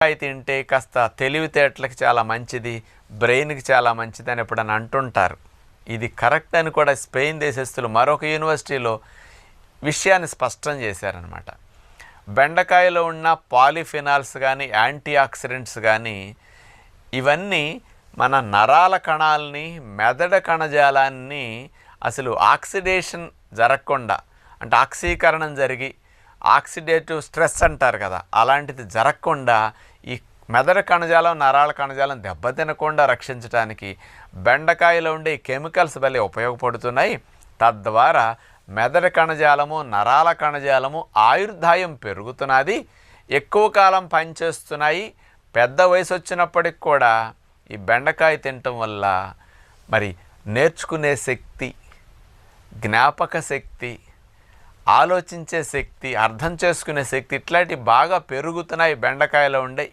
కాయ తింటే కాస్త తెలివితేటలకు చాలా మంచిది, బ్రెయిన్కి చాలా మంచిది అని ఎప్పుడని అంటుంటారు. ఇది కరెక్ట్ అని కూడా స్పెయిన్ దేశస్తులు మరొక యూనివర్సిటీలో విషయాన్ని స్పష్టం చేశారనమాట. బెండకాయలో ఉన్న పాలిఫినాల్స్ కానీ యాంటీ ఆక్సిడెంట్స్ కానీ ఇవన్నీ మన నరాల కణాలని, మెదడ కణజాలాన్ని అసలు ఆక్సిడేషన్ జరగకుండా, అంటే ఆక్సీకరణం జరిగి ఆక్సిడేటివ్ స్ట్రెస్ అంటారు కదా, అలాంటిది జరగకుండా ఈ మెదడు కణజాలం, నరాల కణజాలం దెబ్బతినకుండా రక్షించడానికి బెండకాయలో ఉండే కెమికల్స్ భలే ఉపయోగపడుతున్నాయి. తద్వారా మెదడు కణజాలము, నరాల కణజాలము ఆయుర్దాయం పెరుగుతున్నది, ఎక్కువ కాలం పనిచేస్తున్నాయి. పెద్ద వయసు వచ్చినప్పటికి కూడా ఈ బెండకాయ తినటం వల్ల మరి నేర్చుకునే శక్తి, జ్ఞాపక శక్తి, ఆలోచించే శక్తి, అర్థం చేసుకునే శక్తి ఇట్లాంటివి బాగా పెరుగుతున్నాయి బెండకాయలో ఉండే